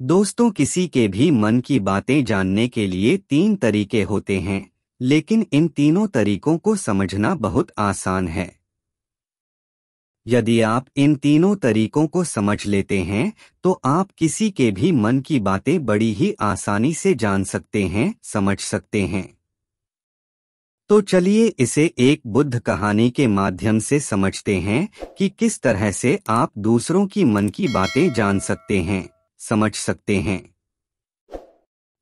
दोस्तों, किसी के भी मन की बातें जानने के लिए 3 तरीके होते हैं, लेकिन इन तीनों तरीकों को समझना बहुत आसान है। यदि आप इन तीनों तरीकों को समझ लेते हैं, तो आप किसी के भी मन की बातें बड़ी ही आसानी से जान सकते हैं, समझ सकते हैं। तो चलिए इसे एक बुद्ध कहानी के माध्यम से समझते हैं कि किस तरह से आप दूसरों की मन की बातें जान सकते हैं, समझ सकते हैं।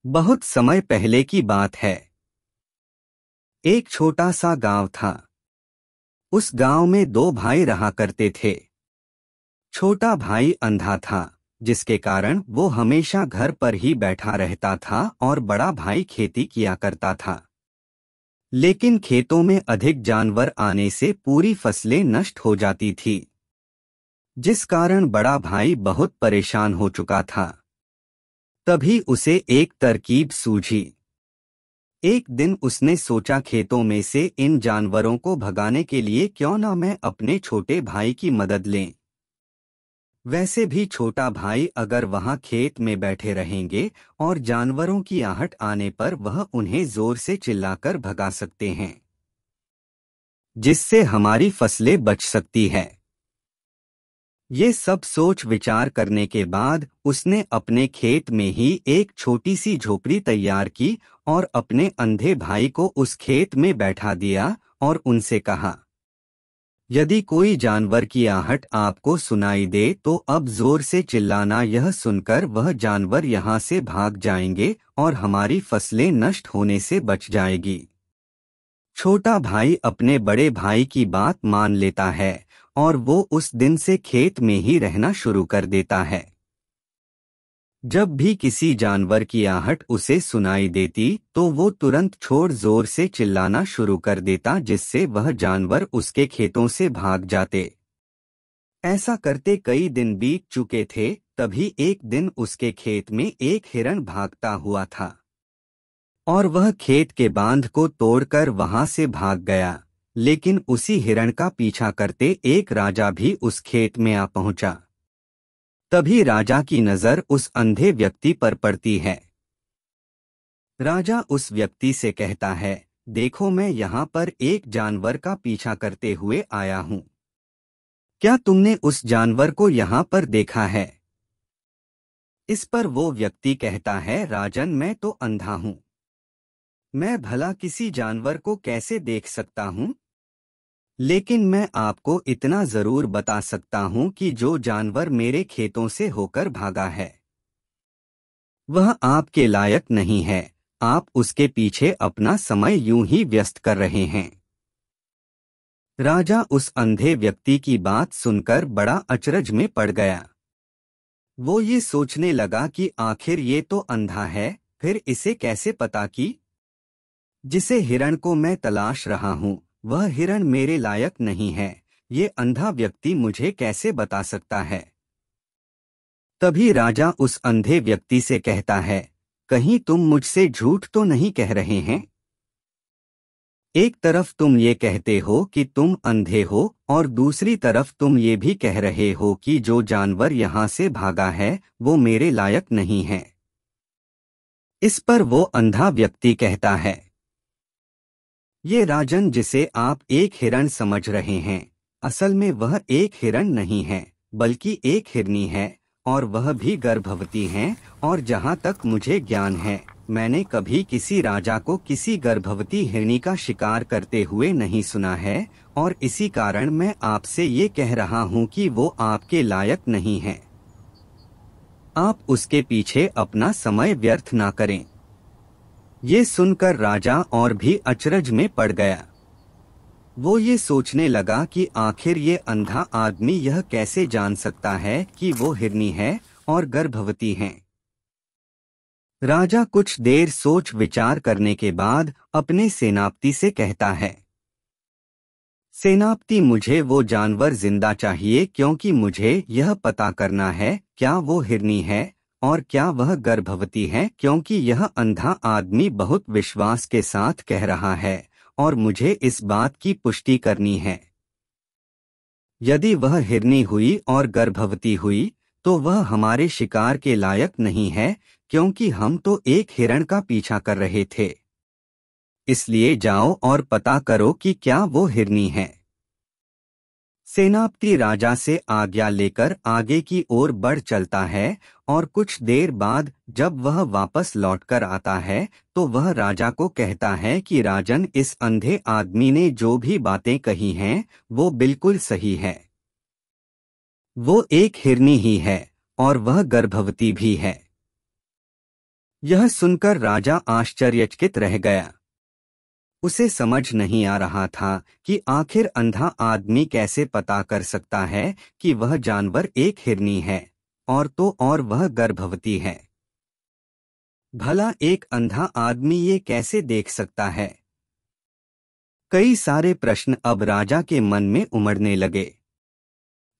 बहुत समय पहले की बात है। एक छोटा सा गांव था। उस गांव में 2 भाई रहा करते थे। छोटा भाई अंधा था, जिसके कारण वो हमेशा घर पर ही बैठा रहता था और बड़ा भाई खेती किया करता था। लेकिन खेतों में अधिक जानवर आने से पूरी फसलें नष्ट हो जाती थी, जिस कारण बड़ा भाई बहुत परेशान हो चुका था। तभी उसे एक तरकीब सूझी। एक दिन उसने सोचा, खेतों में से इन जानवरों को भगाने के लिए क्यों ना मैं अपने छोटे भाई की मदद लें। वैसे भी छोटा भाई अगर वहां खेत में बैठे रहेंगे और जानवरों की आहट आने पर वह उन्हें जोर से चिल्लाकर भगा सकते हैं, जिससे हमारी फसलें बच सकती है। ये सब सोच विचार करने के बाद उसने अपने खेत में ही एक छोटी सी झोपड़ी तैयार की और अपने अंधे भाई को उस खेत में बैठा दिया और उनसे कहा, यदि कोई जानवर की आहट आपको सुनाई दे तो अब जोर से चिल्लाना। यह सुनकर वह जानवर यहाँ से भाग जाएंगे और हमारी फसलें नष्ट होने से बच जाएगी। छोटा भाई अपने बड़े भाई की बात मान लेता है और वो उस दिन से खेत में ही रहना शुरू कर देता है। जब भी किसी जानवर की आहट उसे सुनाई देती तो वो तुरंत छोड़ जोर से चिल्लाना शुरू कर देता, जिससे वह जानवर उसके खेतों से भाग जाते। ऐसा करते कई दिन बीत चुके थे। तभी एक दिन उसके खेत में एक हिरण भागता हुआ था और वह खेत के बांध को तोड़कर वहां से भाग गया। लेकिन उसी हिरण का पीछा करते एक राजा भी उस खेत में आ पहुंचा। तभी राजा की नजर उस अंधे व्यक्ति पर पड़ती है। राजा उस व्यक्ति से कहता है, देखो, मैं यहाँ पर एक जानवर का पीछा करते हुए आया हूँ। क्या तुमने उस जानवर को यहाँ पर देखा है? इस पर वो व्यक्ति कहता है, राजन, मैं तो अंधा हूँ। मैं भला किसी जानवर को कैसे देख सकता हूँ? लेकिन मैं आपको इतना जरूर बता सकता हूं कि जो जानवर मेरे खेतों से होकर भागा है वह आपके लायक नहीं है। आप उसके पीछे अपना समय यूं ही व्यस्त कर रहे हैं। राजा उस अंधे व्यक्ति की बात सुनकर बड़ा अचरज में पड़ गया। वो ये सोचने लगा कि आखिर ये तो अंधा है, फिर इसे कैसे पता कि जिसे हिरण को मैं तलाश रहा हूं वह हिरण मेरे लायक नहीं है। ये अंधा व्यक्ति मुझे कैसे बता सकता है? तभी राजा उस अंधे व्यक्ति से कहता है, कहीं तुम मुझसे झूठ तो नहीं कह रहे हैं? एक तरफ तुम ये कहते हो कि तुम अंधे हो और दूसरी तरफ तुम ये भी कह रहे हो कि जो जानवर यहाँ से भागा है वो मेरे लायक नहीं है। इस पर वो अंधा व्यक्ति कहता है, ये राजन जिसे आप एक हिरण समझ रहे हैं, असल में वह एक हिरण नहीं है बल्कि एक हिरनी है, और वह भी गर्भवती है। और जहाँ तक मुझे ज्ञान है, मैंने कभी किसी राजा को किसी गर्भवती हिरनी का शिकार करते हुए नहीं सुना है, और इसी कारण मैं आपसे ये कह रहा हूँ कि वो आपके लायक नहीं है। आप उसके पीछे अपना समय व्यर्थ ना करें। ये सुनकर राजा और भी अचरज में पड़ गया। वो ये सोचने लगा कि आखिर ये अंधा आदमी यह कैसे जान सकता है कि वो हिरनी है और गर्भवती है। राजा कुछ देर सोच विचार करने के बाद अपने सेनापति से कहता है, सेनापति, मुझे वो जानवर जिंदा चाहिए, क्योंकि मुझे यह पता करना है क्या वो हिरनी है और क्या वह गर्भवती है, क्योंकि यह अंधा आदमी बहुत विश्वास के साथ कह रहा है और मुझे इस बात की पुष्टि करनी है। यदि वह हिरनी हुई और गर्भवती हुई तो वह हमारे शिकार के लायक नहीं है, क्योंकि हम तो एक हिरण का पीछा कर रहे थे। इसलिए जाओ और पता करो कि क्या वो हिरनी है। सेनापति राजा से आज्ञा लेकर आगे की ओर बढ़ चलता है और कुछ देर बाद जब वह वापस लौटकर आता है तो वह राजा को कहता है कि राजन, इस अंधे आदमी ने जो भी बातें कही हैं वो बिल्कुल सही है। वो एक हिरनी ही है और वह गर्भवती भी है। यह सुनकर राजा आश्चर्यचकित रह गया। उसे समझ नहीं आ रहा था कि आखिर अंधा आदमी कैसे पता कर सकता है कि वह जानवर एक हिरनी है और तो और वह गर्भवती है। भला एक अंधा आदमी ये कैसे देख सकता है? कई सारे प्रश्न अब राजा के मन में उमड़ने लगे।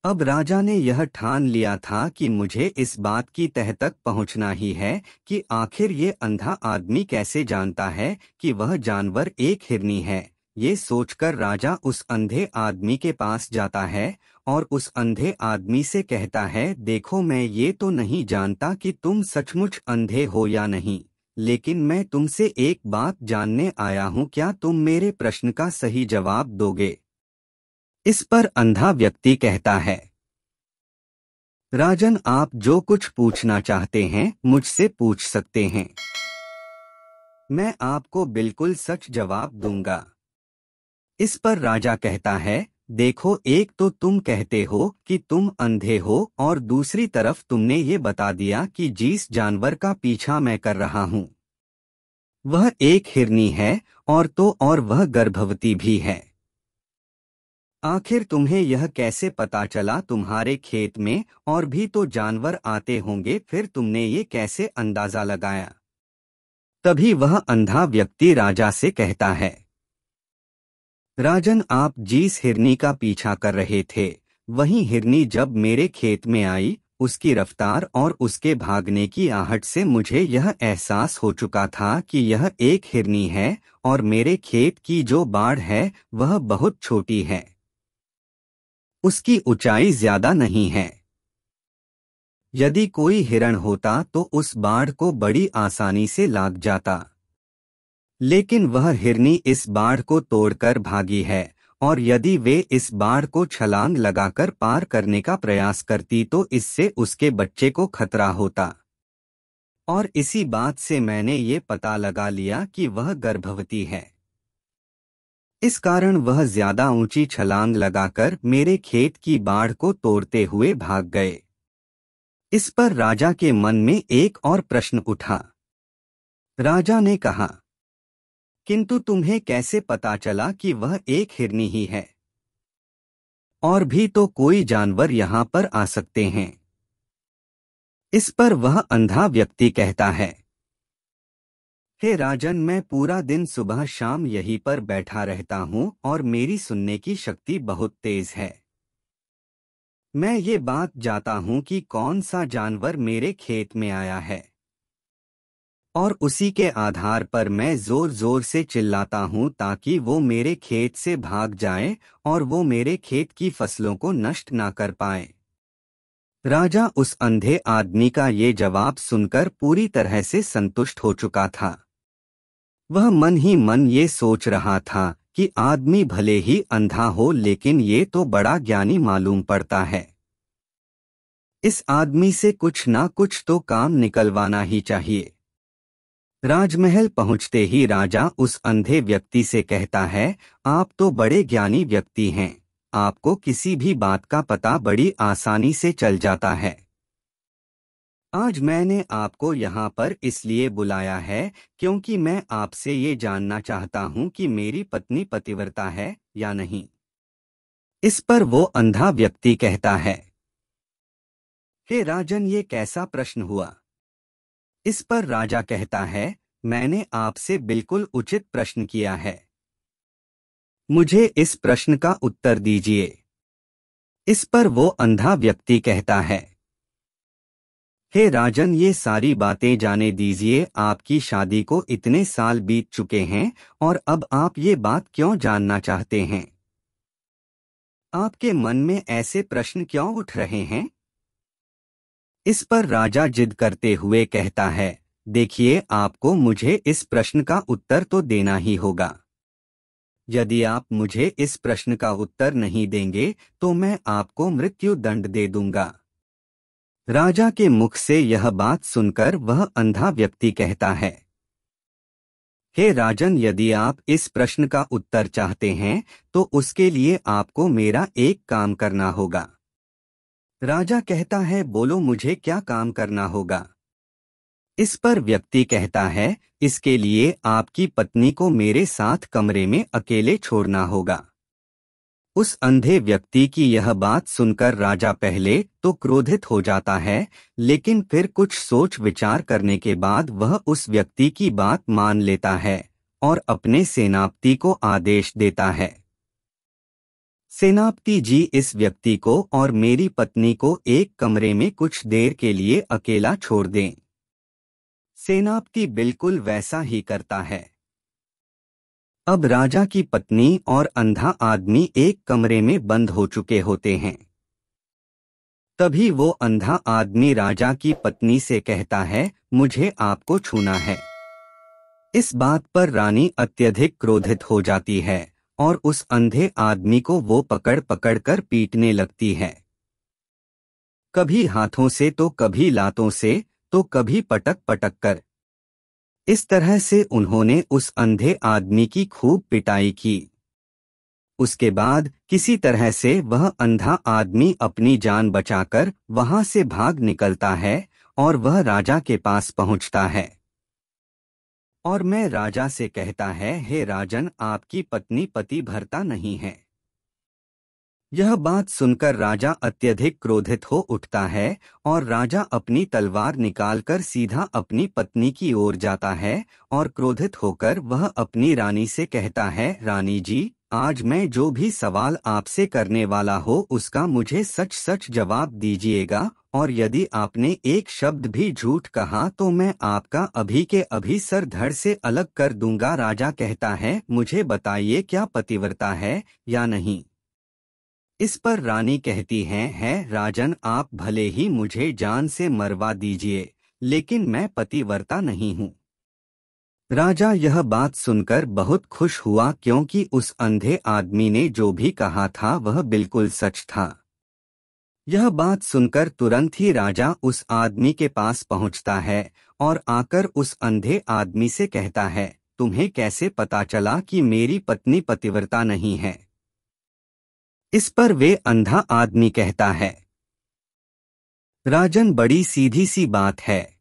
अब राजा ने यह ठान लिया था कि मुझे इस बात की तह तक पहुंचना ही है कि आखिर ये अंधा आदमी कैसे जानता है कि वह जानवर एक हिरनी है। ये सोचकर राजा उस अंधे आदमी के पास जाता है और उस अंधे आदमी से कहता है, देखो, मैं ये तो नहीं जानता कि तुम सचमुच अंधे हो या नहीं, लेकिन मैं तुमसे एक बात जानने आया हूँ, क्या तुम मेरे प्रश्न का सही जवाब दोगे? इस पर अंधा व्यक्ति कहता है, राजन, आप जो कुछ पूछना चाहते हैं मुझसे पूछ सकते हैं। मैं आपको बिल्कुल सच जवाब दूंगा। इस पर राजा कहता है, देखो, एक तो तुम कहते हो कि तुम अंधे हो और दूसरी तरफ तुमने ये बता दिया कि जिस जानवर का पीछा मैं कर रहा हूँ वह एक हिरनी है और तो और वह गर्भवती भी है। आखिर तुम्हें यह कैसे पता चला? तुम्हारे खेत में और भी तो जानवर आते होंगे, फिर तुमने ये कैसे अंदाजा लगाया? तभी वह अंधा व्यक्ति राजा से कहता है, राजन, आप जिस हिरनी का पीछा कर रहे थे वही हिरनी जब मेरे खेत में आई, उसकी रफ्तार और उसके भागने की आहट से मुझे यह एहसास हो चुका था कि यह एक हिरनी है और मेरे खेत की जो बाड़ है वह बहुत छोटी है, उसकी ऊंचाई ज्यादा नहीं है। यदि कोई हिरण होता तो उस बाढ़ को बड़ी आसानी से लाग जाता, लेकिन वह हिरनी इस बाढ़ को तोड़कर भागी है और यदि वे इस बाढ़ को छलांग लगाकर पार करने का प्रयास करती तो इससे उसके बच्चे को खतरा होता। और इसी बात से मैंने ये पता लगा लिया कि वह गर्भवती है। इस कारण वह ज्यादा ऊंची छलांग लगाकर मेरे खेत की बाढ़ को तोड़ते हुए भाग गए। इस पर राजा के मन में एक और प्रश्न उठा। राजा ने कहा, किंतु तुम्हें कैसे पता चला कि वह एक हिरनी ही है? और भी तो कोई जानवर यहाँ पर आ सकते हैं। इस पर वह अंधा व्यक्ति कहता है, हे राजन, मैं पूरा दिन सुबह शाम यहीं पर बैठा रहता हूँ और मेरी सुनने की शक्ति बहुत तेज है। मैं ये बात जानता हूँ कि कौन सा जानवर मेरे खेत में आया है और उसी के आधार पर मैं जोर जोर से चिल्लाता हूँ ताकि वो मेरे खेत से भाग जाए और वो मेरे खेत की फसलों को नष्ट ना कर पाए। राजा उस अंधे आदमी का ये जवाब सुनकर पूरी तरह से संतुष्ट हो चुका था। वह मन ही मन ये सोच रहा था कि आदमी भले ही अंधा हो लेकिन ये तो बड़ा ज्ञानी मालूम पड़ता है। इस आदमी से कुछ ना कुछ तो काम निकलवाना ही चाहिए। राजमहल पहुंचते ही राजा उस अंधे व्यक्ति से कहता है, आप तो बड़े ज्ञानी व्यक्ति हैं, आपको किसी भी बात का पता बड़ी आसानी से चल जाता है। आज मैंने आपको यहाँ पर इसलिए बुलाया है क्योंकि मैं आपसे ये जानना चाहता हूँ कि मेरी पत्नी पतिव्रता है या नहीं। इस पर वो अंधा व्यक्ति कहता है, हे राजन, ये कैसा प्रश्न हुआ? इस पर राजा कहता है, मैंने आपसे बिल्कुल उचित प्रश्न किया है, मुझे इस प्रश्न का उत्तर दीजिए। इस पर वो अंधा व्यक्ति कहता है, हे राजन, ये सारी बातें जाने दीजिए, आपकी शादी को इतने साल बीत चुके हैं और अब आप ये बात क्यों जानना चाहते हैं? आपके मन में ऐसे प्रश्न क्यों उठ रहे हैं? इस पर राजा जिद करते हुए कहता है, देखिए, आपको मुझे इस प्रश्न का उत्तर तो देना ही होगा। यदि आप मुझे इस प्रश्न का उत्तर नहीं देंगे तो मैं आपको मृत्यु दंड दे दूंगा। राजा के मुख से यह बात सुनकर वह अंधा व्यक्ति कहता है, हे राजन, यदि आप इस प्रश्न का उत्तर चाहते हैं तो उसके लिए आपको मेरा एक काम करना होगा। राजा कहता है, बोलो, मुझे क्या काम करना होगा? इस पर व्यक्ति कहता है, इसके लिए आपकी पत्नी को मेरे साथ कमरे में अकेले छोड़ना होगा। उस अंधे व्यक्ति की यह बात सुनकर राजा पहले तो क्रोधित हो जाता है, लेकिन फिर कुछ सोच विचार करने के बाद वह उस व्यक्ति की बात मान लेता है और अपने सेनापति को आदेश देता है, सेनापति जी, इस व्यक्ति को और मेरी पत्नी को एक कमरे में कुछ देर के लिए अकेला छोड़ दें। सेनापति बिल्कुल वैसा ही करता है। अब राजा की पत्नी और अंधा आदमी एक कमरे में बंद हो चुके होते हैं। तभी वो अंधा आदमी राजा की पत्नी से कहता है, मुझे आपको छूना है। इस बात पर रानी अत्यधिक क्रोधित हो जाती है और उस अंधे आदमी को वो पकड़ पकड़ कर पीटने लगती है, कभी हाथों से तो कभी लातों से तो कभी पटक पटक कर। इस तरह से उन्होंने उस अंधे आदमी की खूब पिटाई की। उसके बाद किसी तरह से वह अंधा आदमी अपनी जान बचाकर वहां से भाग निकलता है और वह राजा के पास पहुंचता है और मैं राजा से कहता है, हे राजन, आपकी पत्नी पति भरता नहीं है। यह बात सुनकर राजा अत्यधिक क्रोधित हो उठता है और राजा अपनी तलवार निकालकर सीधा अपनी पत्नी की ओर जाता है और क्रोधित होकर वह अपनी रानी से कहता है, रानी जी, आज मैं जो भी सवाल आपसे करने वाला हो उसका मुझे सच सच जवाब दीजिएगा, और यदि आपने एक शब्द भी झूठ कहा तो मैं आपका अभी के अभी सर धड़ से अलग कर दूंगा। राजा कहता है, मुझे बताइए, क्या पतिव्रता है या नहीं? इस पर रानी कहती है राजन, आप भले ही मुझे जान से मरवा दीजिए, लेकिन मैं पतिव्रता नहीं हूँ। राजा यह बात सुनकर बहुत खुश हुआ, क्योंकि उस अंधे आदमी ने जो भी कहा था वह बिल्कुल सच था। यह बात सुनकर तुरंत ही राजा उस आदमी के पास पहुंचता है और आकर उस अंधे आदमी से कहता है, तुम्हें कैसे पता चला कि मेरी पत्नी पतिव्रता नहीं है? इस पर वे अंधा आदमी कहता है, राजन, बड़ी सीधी सी बात है।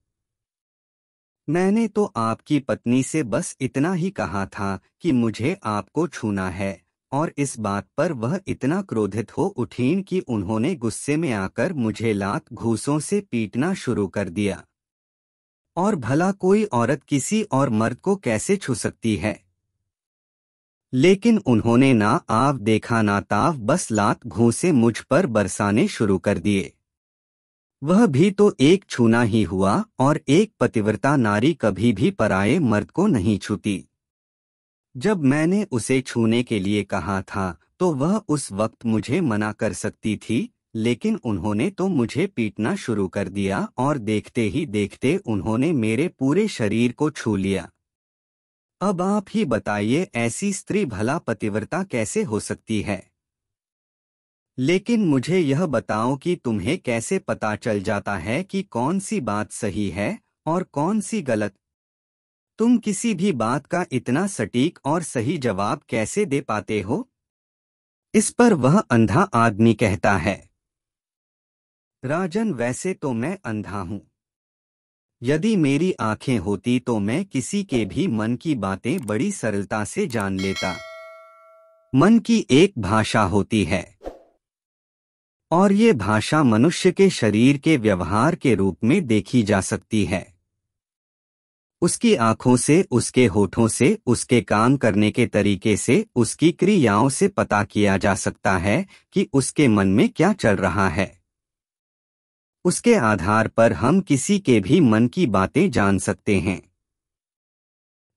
मैंने तो आपकी पत्नी से बस इतना ही कहा था कि मुझे आपको छूना है, और इस बात पर वह इतना क्रोधित हो उठीं कि उन्होंने गुस्से में आकर मुझे लात घूंसों से पीटना शुरू कर दिया। और भला कोई औरत किसी और मर्द को कैसे छू सकती है? लेकिन उन्होंने ना आव देखा ना ताव, बस लात घूंसे मुझ पर बरसाने शुरू कर दिए। वह भी तो एक छूना ही हुआ, और एक पतिव्रता नारी कभी भी पराये मर्द को नहीं छूती। जब मैंने उसे छूने के लिए कहा था तो वह उस वक्त मुझे मना कर सकती थी, लेकिन उन्होंने तो मुझे पीटना शुरू कर दिया और देखते ही देखते उन्होंने मेरे पूरे शरीर को छू लिया। अब आप ही बताइए, ऐसी स्त्री भला पतिव्रता कैसे हो सकती है? लेकिन मुझे यह बताओ कि तुम्हें कैसे पता चल जाता है कि कौन सी बात सही है और कौन सी गलत? तुम किसी भी बात का इतना सटीक और सही जवाब कैसे दे पाते हो? इस पर वह अंधा आदमी कहता है, राजन, वैसे तो मैं अंधा हूँ। यदि मेरी आंखें होती तो मैं किसी के भी मन की बातें बड़ी सरलता से जान लेता। मन की एक भाषा होती है, और ये भाषा मनुष्य के शरीर के व्यवहार के रूप में देखी जा सकती है। उसकी आंखों से, उसके होठों से, उसके काम करने के तरीके से, उसकी क्रियाओं से पता किया जा सकता है कि उसके मन में क्या चल रहा है। उसके आधार पर हम किसी के भी मन की बातें जान सकते हैं।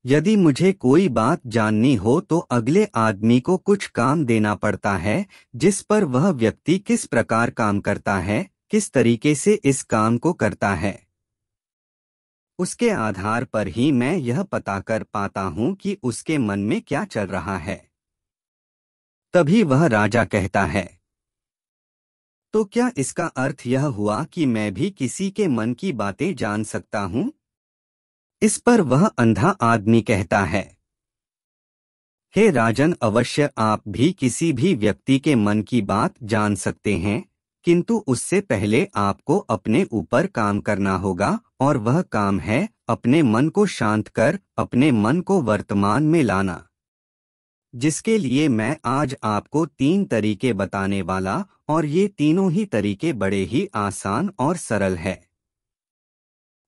यदि मुझे कोई बात जाननी हो तो अगले आदमी को कुछ काम देना पड़ता है, जिस पर वह व्यक्ति किस प्रकार काम करता है, किस तरीके से इस काम को करता है। उसके आधार पर ही मैं यह पता कर पाता हूं कि उसके मन में क्या चल रहा है। तभी वह राजा कहता है, तो क्या इसका अर्थ यह हुआ कि मैं भी किसी के मन की बातें जान सकता हूं? इस पर वह अंधा आदमी कहता है, हे राजन, अवश्य आप भी किसी भी व्यक्ति के मन की बात जान सकते हैं, किंतु उससे पहले आपको अपने ऊपर काम करना होगा, और वह काम है अपने मन को शांत कर अपने मन को वर्तमान में लाना, जिसके लिए मैं आज आपको 3 तरीके बताने वाला, और ये तीनों ही तरीके बड़े ही आसान और सरल है।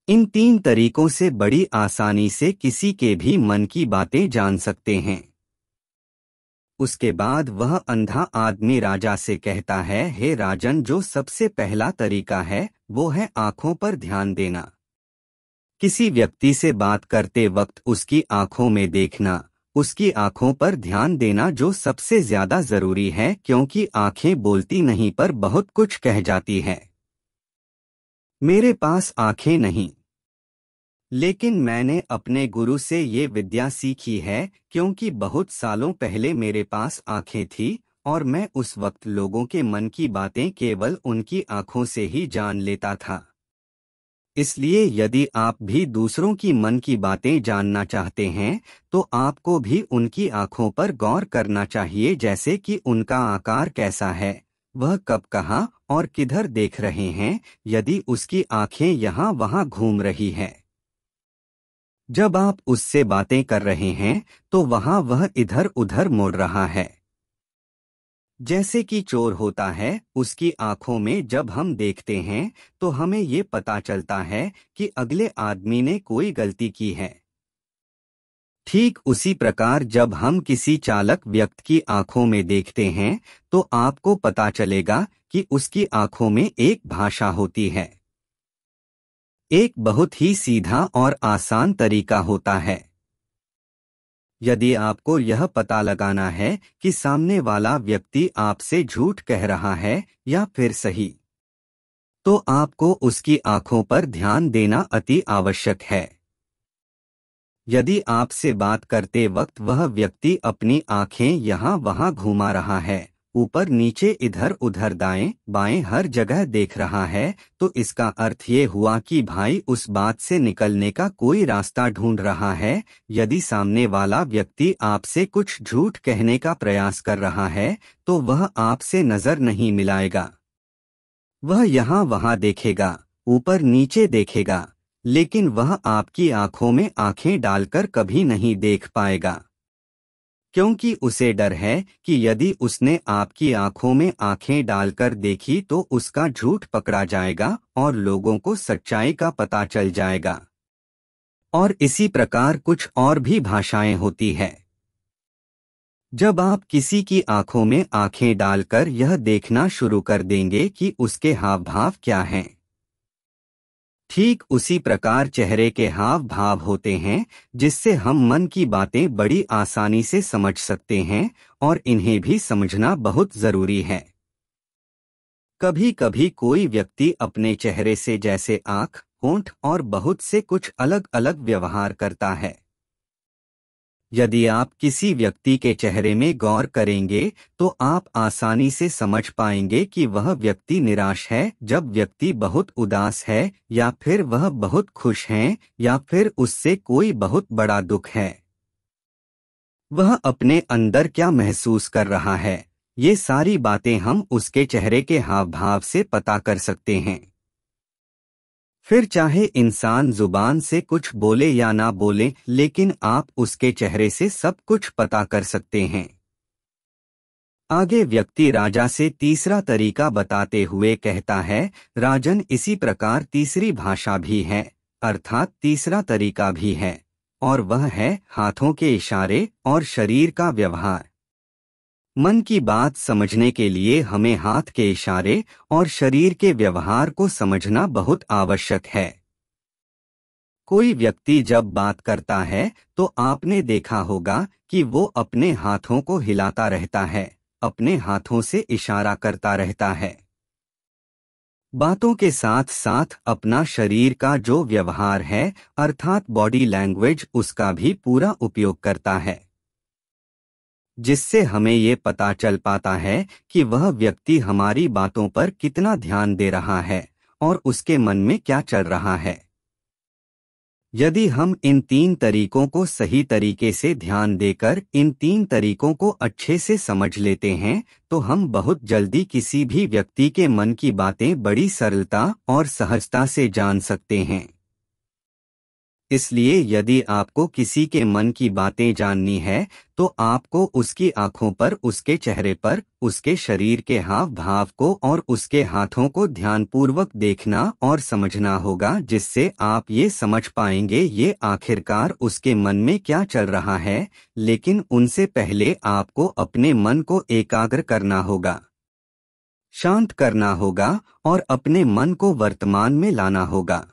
इन 3 तरीकों से बड़ी आसानी से किसी के भी मन की बातें जान सकते हैं। उसके बाद वह अंधा आदमी राजा से कहता है, हे राजन, जो सबसे पहला तरीका है वो है आंखों पर ध्यान देना। किसी व्यक्ति से बात करते वक्त उसकी आंखों में देखना, उसकी आंखों पर ध्यान देना जो सबसे ज्यादा जरूरी है, क्योंकि आंखें बोलती नहीं पर बहुत कुछ कह जाती है। मेरे पास आंखें नहीं, लेकिन मैंने अपने गुरु से ये विद्या सीखी है, क्योंकि बहुत सालों पहले मेरे पास आंखें थी और मैं उस वक्त लोगों के मन की बातें केवल उनकी आंखों से ही जान लेता था। इसलिए यदि आप भी दूसरों की मन की बातें जानना चाहते हैं तो आपको भी उनकी आंखों पर गौर करना चाहिए, जैसे कि उनका आकार कैसा है, वह कब कहाँ और किधर देख रहे हैं, यदि उसकी आंखें यहाँ वहाँ घूम रही हैं। जब आप उससे बातें कर रहे हैं तो वहाँ वह इधर उधर मुड़ रहा है। जैसे कि चोर होता है, उसकी आंखों में जब हम देखते हैं तो हमें ये पता चलता है कि अगले आदमी ने कोई गलती की है। ठीक उसी प्रकार जब हम किसी चालाक व्यक्ति की आंखों में देखते हैं तो आपको पता चलेगा कि उसकी आंखों में एक भाषा होती है। एक बहुत ही सीधा और आसान तरीका होता है। यदि आपको यह पता लगाना है कि सामने वाला व्यक्ति आपसे झूठ कह रहा है या फिर सही, तो आपको उसकी आंखों पर ध्यान देना अति आवश्यक है। यदि आपसे बात करते वक्त वह व्यक्ति अपनी आंखें यहाँ वहाँ घुमा रहा है, ऊपर नीचे इधर उधर दाएं बाएं हर जगह देख रहा है, तो इसका अर्थ ये हुआ कि भाई उस बात से निकलने का कोई रास्ता ढूंढ रहा है। यदि सामने वाला व्यक्ति आपसे कुछ झूठ कहने का प्रयास कर रहा है तो वह आपसे नजर नहीं मिलाएगा। वह यहाँ वहाँ देखेगा, ऊपर नीचे देखेगा, लेकिन वह आपकी आंखों में आंखें डालकर कभी नहीं देख पाएगा, क्योंकि उसे डर है कि यदि उसने आपकी आंखों में आंखें डालकर देखी तो उसका झूठ पकड़ा जाएगा और लोगों को सच्चाई का पता चल जाएगा। और इसी प्रकार कुछ और भी भाषाएं होती है। जब आप किसी की आंखों में आंखें डालकर यह देखना शुरू कर देंगे कि उसके हाव भाव क्या हैं, ठीक उसी प्रकार चेहरे के हाव भाव होते हैं, जिससे हम मन की बातें बड़ी आसानी से समझ सकते हैं, और इन्हें भी समझना बहुत जरूरी है। कभी कभी कोई व्यक्ति अपने चेहरे से जैसे आंख, होंठ और बहुत से कुछ अलग अलग व्यवहार करता है। यदि आप किसी व्यक्ति के चेहरे में गौर करेंगे तो आप आसानी से समझ पाएंगे कि वह व्यक्ति निराश है, जब व्यक्ति बहुत उदास है, या फिर वह बहुत खुश है, या फिर उससे कोई बहुत बड़ा दुख है। वह अपने अंदर क्या महसूस कर रहा है, ये सारी बातें हम उसके चेहरे के हाव भाव से पता कर सकते हैं। फिर चाहे इंसान जुबान से कुछ बोले या ना बोले, लेकिन आप उसके चेहरे से सब कुछ पता कर सकते हैं। आगे व्यक्ति राजा से तीसरा तरीका बताते हुए कहता है, राजन, इसी प्रकार तीसरी भाषा भी है, अर्थात तीसरा तरीका भी है, और वह है हाथों के इशारे और शरीर का व्यवहार। मन की बात समझने के लिए हमें हाथ के इशारे और शरीर के व्यवहार को समझना बहुत आवश्यक है। कोई व्यक्ति जब बात करता है तो आपने देखा होगा कि वो अपने हाथों को हिलाता रहता है, अपने हाथों से इशारा करता रहता है। बातों के साथ साथ अपना शरीर का जो व्यवहार है अर्थात बॉडी लैंग्वेज उसका भी पूरा उपयोग करता है, जिससे हमें ये पता चल पाता है कि वह व्यक्ति हमारी बातों पर कितना ध्यान दे रहा है और उसके मन में क्या चल रहा है। यदि हम इन 3 तरीकों को सही तरीके से ध्यान देकर इन 3 तरीकों को अच्छे से समझ लेते हैं तो हम बहुत जल्दी किसी भी व्यक्ति के मन की बातें बड़ी सरलता और सहजता से जान सकते हैं। इसलिए यदि आपको किसी के मन की बातें जाननी है तो आपको उसकी आंखों पर, उसके चेहरे पर, उसके शरीर के हाव भाव को और उसके हाथों को ध्यानपूर्वक देखना और समझना होगा, जिससे आप ये समझ पाएंगे ये आखिरकार उसके मन में क्या चल रहा है। लेकिन उनसे पहले आपको अपने मन को एकाग्र करना होगा, शांत करना होगा और अपने मन को वर्तमान में लाना होगा।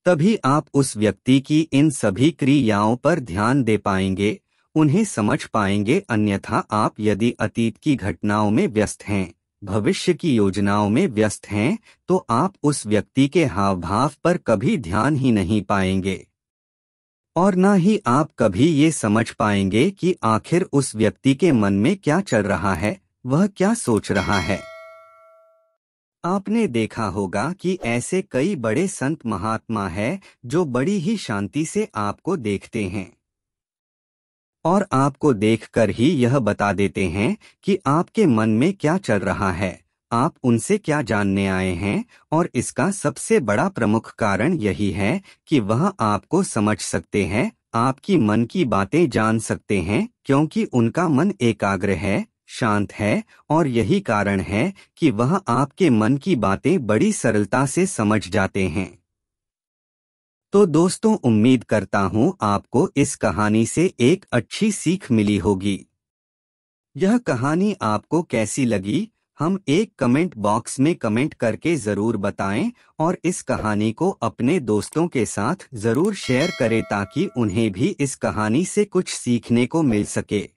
तभी आप उस व्यक्ति की इन सभी क्रियाओं पर ध्यान दे पाएंगे, उन्हें समझ पाएंगे। अन्यथा आप यदि अतीत की घटनाओं में व्यस्त हैं, भविष्य की योजनाओं में व्यस्त हैं, तो आप उस व्यक्ति के हाव भाव पर कभी ध्यान ही नहीं पाएंगे और न ही आप कभी ये समझ पाएंगे कि आखिर उस व्यक्ति के मन में क्या चल रहा है, वह क्या सोच रहा है। आपने देखा होगा कि ऐसे कई बड़े संत महात्मा हैं जो बड़ी ही शांति से आपको देखते हैं और आपको देखकर ही यह बता देते हैं कि आपके मन में क्या चल रहा है, आप उनसे क्या जानने आए हैं। और इसका सबसे बड़ा प्रमुख कारण यही है कि वह आपको समझ सकते हैं, आपकी मन की बातें जान सकते हैं, क्योंकि उनका मन एकाग्र है, शांत है और यही कारण है कि वह आपके मन की बातें बड़ी सरलता से समझ जाते हैं। तो दोस्तों, उम्मीद करता हूँ आपको इस कहानी से एक अच्छी सीख मिली होगी। यह कहानी आपको कैसी लगी हम एक कमेंट बॉक्स में कमेंट करके ज़रूर बताएं और इस कहानी को अपने दोस्तों के साथ ज़रूर शेयर करें ताकि उन्हें भी इस कहानी से कुछ सीखने को मिल सके।